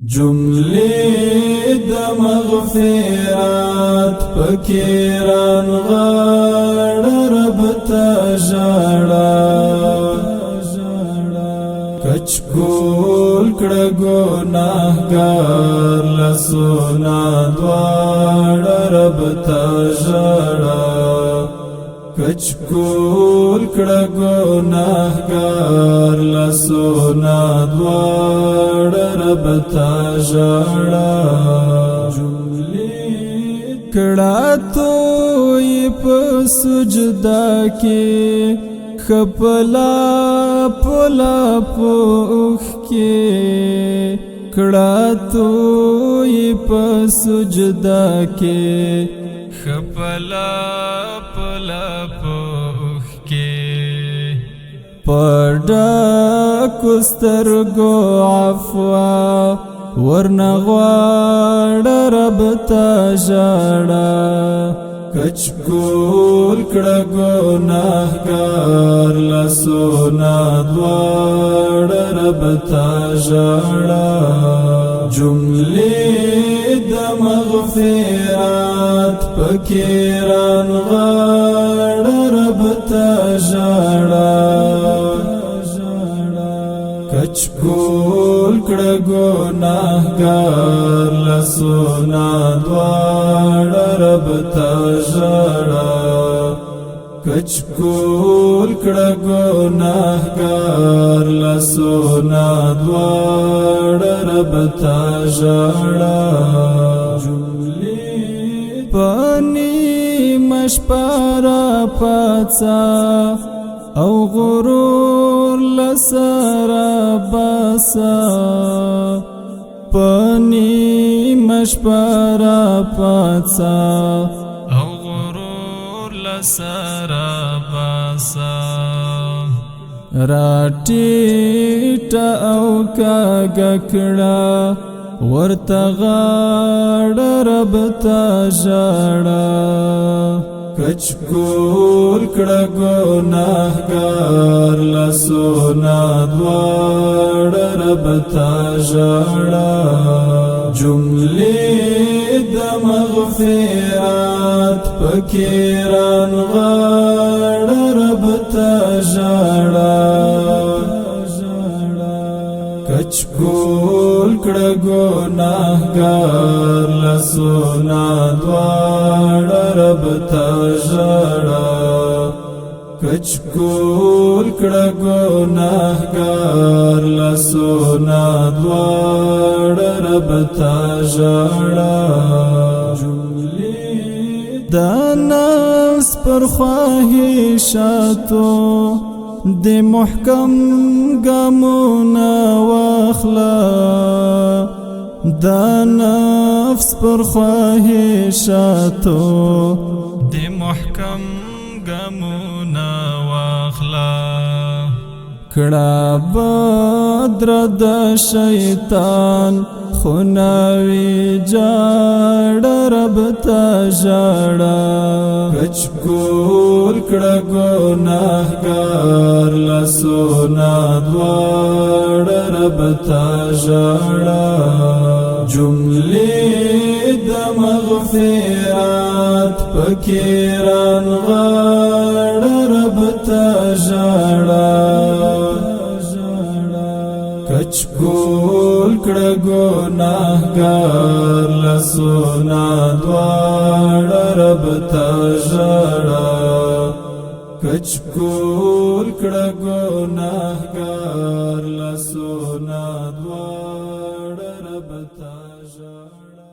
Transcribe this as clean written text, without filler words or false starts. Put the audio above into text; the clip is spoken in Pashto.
جملې د مغفرات پکیران غاړ رب ته ژړا کچکول کړه ګناهګار لاسونه دواړه رب ته ژړا کچکول کړه ګناهګار لاسونه دواړه رب ته ژړا کړه توی په سجدا کې خپلا پلا پوخ کې کړه توی په سجدا کې خپلا پلا پوخ کې پړډا کوسترګو عفوا ورنغواړ رب ته ژړا کچکول کړه ګناهګار لاسونه دواړه رب ته ژړا جملې د مغفرات پکیران غاړ رب ته ژړا کچکول کړه ګناهګار لاسونه دواړه رب ته ژړا کچکول کړه ګناهګار لاسونه دواړه رب ته ژړا پانی مشپارا پاڅا او غرور لسرا باسا پانی مشپارا پاڅا او غرور لسرا باسا راټیټه او کاګکړه ورته غاړ رب ته ژړا کچکول کړه ګناهګار لاسونه دواړه رب ته ژړا جملې د مغفرات پکیران غاړ رب ته ژړا کچکول کړه ګناهګار لاسونه دواړه رب ته ژړا کچکول کړه ګناهګار لاسونه دواړه رب ته ژړا د نفس پر خواهشاتو د محکم ګامونه واخلا د نفس پر خواهشاتو د محکم ګامونه واخلا کړه بدر د شیطان خناوي جاړ رب ته ژړا کچکول کړه ګناهګار لاسونه دواړه رب ته ژړا جملې د مغفرات پکیران غاړ رب ته ژړا کچکول کړه ګناهګار لاسونه دواړه رب ته ژړا کچکول کړه ګناهګار لاسونه دواړه رب ته ژړا